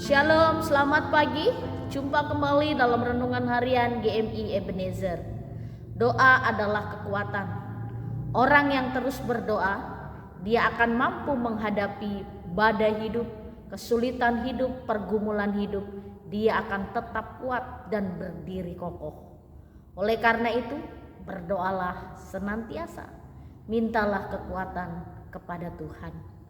Shalom, selamat pagi. Jumpa kembali dalam renungan harian GMI Ebenezer. Doa adalah kekuatan. Orang yang terus berdoa, dia akan mampu menghadapi badai hidup, kesulitan hidup, pergumulan hidup. Dia akan tetap kuat dan berdiri kokoh. Oleh karena itu, berdoalah senantiasa. Mintalah kekuatan kepada Tuhan.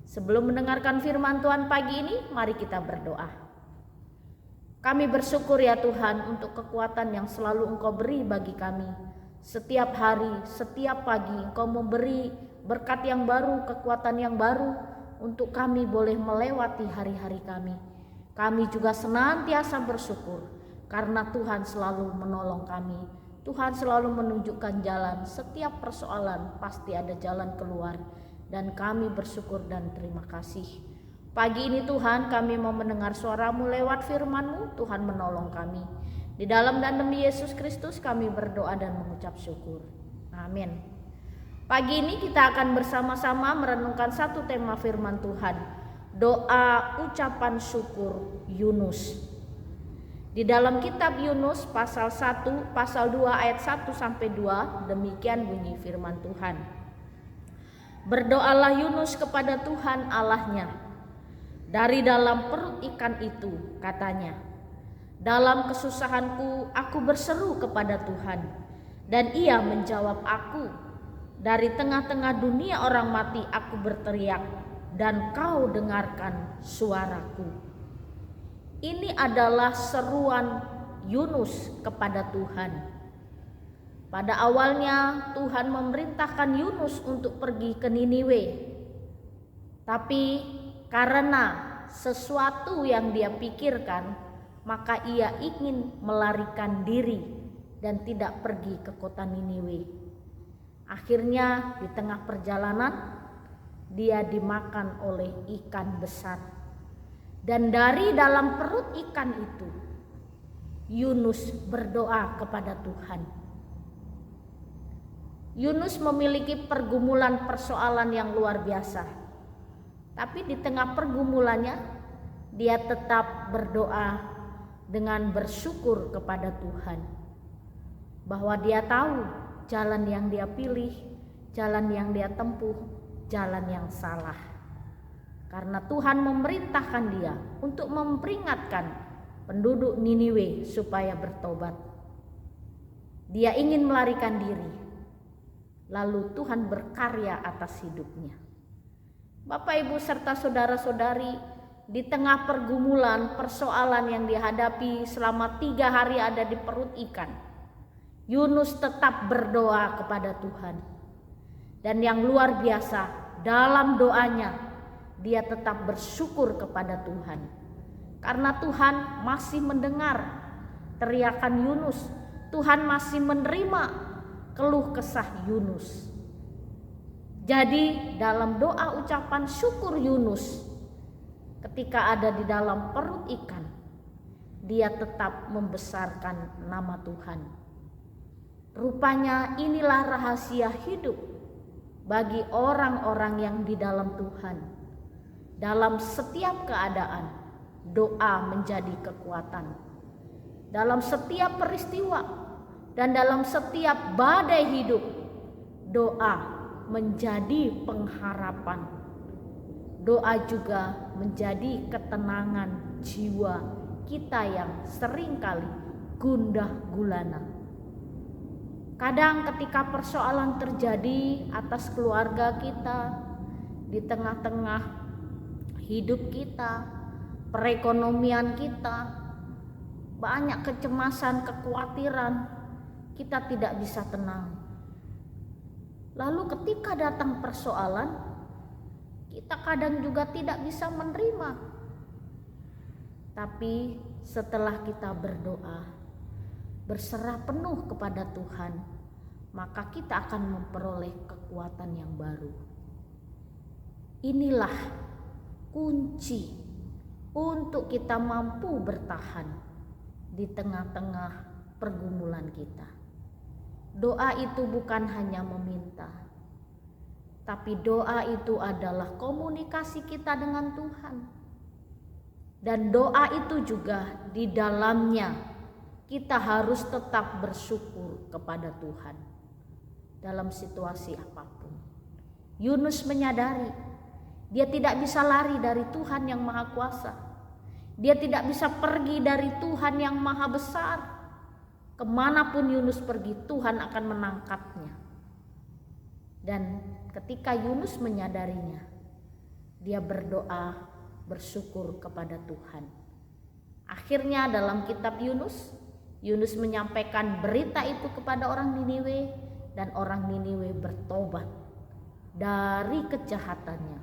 Sebelum mendengarkan firman Tuhan pagi ini, mari kita berdoa. Kami bersyukur ya Tuhan untuk kekuatan yang selalu Engkau beri bagi kami. Setiap hari, setiap pagi Engkau memberi berkat yang baru, kekuatan yang baru untuk kami boleh melewati hari-hari kami. Kami juga senantiasa bersyukur karena Tuhan selalu menolong kami. Tuhan selalu menunjukkan jalan. Setiap persoalan pasti ada jalan keluar. Dan kami bersyukur dan terima kasih. Pagi ini Tuhan, kami mau mendengar suara-Mu lewat firman-Mu. Tuhan menolong kami. Di dalam dan demi Yesus Kristus kami berdoa dan mengucap syukur. Amin. Pagi ini kita akan bersama-sama merenungkan satu tema firman Tuhan. Doa ucapan syukur Yunus. Di dalam kitab Yunus pasal 1, pasal 2 ayat 1 sampai 2, demikian bunyi firman Tuhan. Berdoalah Yunus kepada Tuhan Allahnya. Dari dalam perut ikan itu, katanya, dalam kesusahanku aku berseru kepada Tuhan, dan Ia menjawab aku. Dari tengah-tengah dunia orang mati aku berteriak, dan Kau dengarkan suaraku. Ini adalah seruan Yunus kepada Tuhan. Pada awalnya Tuhan memerintahkan Yunus untuk pergi ke Niniwe. Tapi karena sesuatu yang dia pikirkan, maka ia ingin melarikan diri dan tidak pergi ke kota Niniwe. Akhirnya di tengah perjalanan dia dimakan oleh ikan besar. Dan dari dalam perut ikan itu Yunus berdoa kepada Tuhan. Yunus memiliki pergumulan persoalan yang luar biasa. Tapi di tengah pergumulannya, dia tetap berdoa dengan bersyukur kepada Tuhan. Bahwa dia tahu jalan yang dia pilih, jalan yang dia tempuh, jalan yang salah. Karena Tuhan memerintahkan dia untuk memperingatkan penduduk Niniwe supaya bertobat. Dia ingin melarikan diri. Lalu Tuhan berkarya atas hidupnya. Bapak, Ibu, serta saudara-saudari, di tengah pergumulan, persoalan yang dihadapi selama 3 hari ada di perut ikan, Yunus tetap berdoa kepada Tuhan. Dan yang luar biasa, dalam doanya, dia tetap bersyukur kepada Tuhan. Karena Tuhan masih mendengar teriakan Yunus, Tuhan masih menerima keluh kesah Yunus. Jadi dalam doa ucapan syukur Yunus, ketika ada di dalam perut ikan, dia tetap membesarkan nama Tuhan. Rupanya inilah rahasia hidup bagi orang-orang yang di dalam Tuhan. Dalam setiap keadaan, doa menjadi kekuatan. Dalam setiap peristiwa dan dalam setiap badai hidup, doa menjadi pengharapan. Doa juga menjadi ketenangan jiwa kita yang seringkali gundah gulana. Kadang ketika persoalan terjadi atas keluarga kita, di tengah-tengah hidup kita, perekonomian kita, banyak kecemasan, kekhawatiran, kita tidak bisa tenang. Lalu ketika datang persoalan, kita kadang juga tidak bisa menerima. Tapi setelah kita berdoa, berserah penuh kepada Tuhan, maka kita akan memperoleh kekuatan yang baru. Inilah kunci untuk kita mampu bertahan di tengah-tengah pergumulan kita. Doa itu bukan hanya meminta, tapi doa itu adalah komunikasi kita dengan Tuhan. Dan doa itu juga di dalamnya kita harus tetap bersyukur kepada Tuhan dalam situasi apapun. Yunus menyadari dia tidak bisa lari dari Tuhan yang Maha Kuasa. Dia tidak bisa pergi dari Tuhan yang Maha Besar. Kemanapun Yunus pergi, Tuhan akan menangkapnya. Dan ketika Yunus menyadarinya, dia berdoa bersyukur kepada Tuhan. Akhirnya dalam kitab Yunus menyampaikan berita itu kepada orang Niniwe, dan orang Niniwe bertobat dari kejahatannya,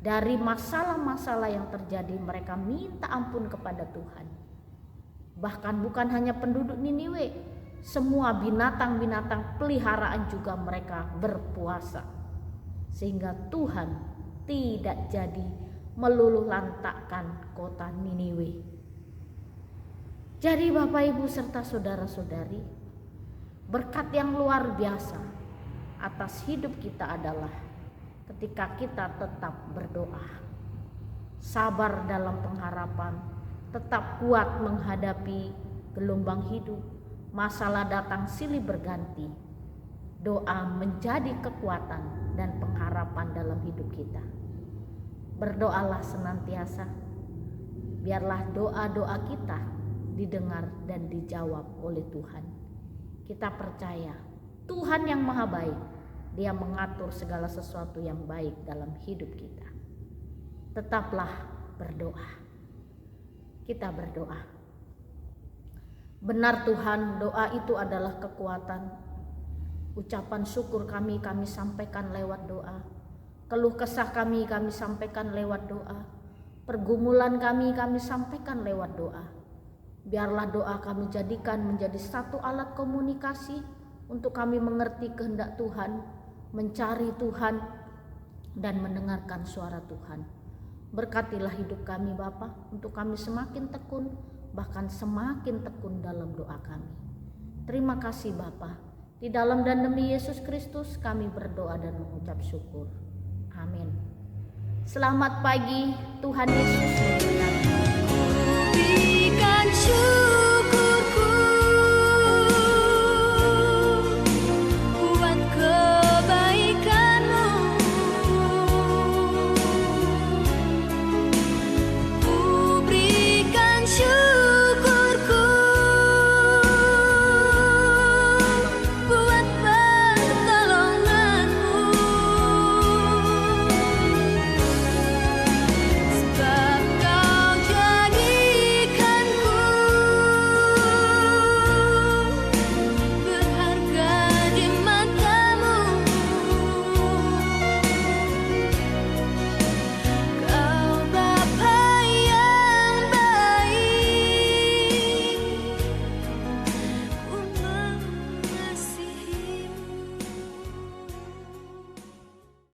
dari masalah-masalah yang terjadi. Mereka minta ampun kepada Tuhan. Bahkan bukan hanya penduduk Niniwe, semua binatang-binatang peliharaan juga mereka berpuasa, sehingga Tuhan tidak jadi meluluh lantakkan kota Niniwe. Jadi Bapak Ibu serta saudara-saudari, berkat yang luar biasa atas hidup kita adalah ketika kita tetap berdoa, sabar dalam pengharapan, tetap kuat menghadapi gelombang hidup, masalah datang silih berganti. Doa menjadi kekuatan dan pengharapan dalam hidup kita. Berdoalah senantiasa, biarlah doa-doa kita didengar dan dijawab oleh Tuhan. Kita percaya Tuhan yang Maha Baik, Dia mengatur segala sesuatu yang baik dalam hidup kita. Tetaplah berdoa. Kita berdoa. Benar Tuhan, doa itu adalah kekuatan. Ucapan syukur kami sampaikan lewat doa. Keluh kesah kami sampaikan lewat doa. Pergumulan kami sampaikan lewat doa. Biarlah doa kami jadikan menjadi satu alat komunikasi untuk kami mengerti kehendak Tuhan, mencari Tuhan, dan mendengarkan suara Tuhan. Berkatilah hidup kami Bapa, untuk kami semakin tekun, bahkan semakin tekun dalam doa kami. Terima kasih Bapa. Di dalam dan demi Yesus Kristus kami berdoa dan mengucap syukur. Amin. Selamat pagi, Tuhan Yesus memberkati.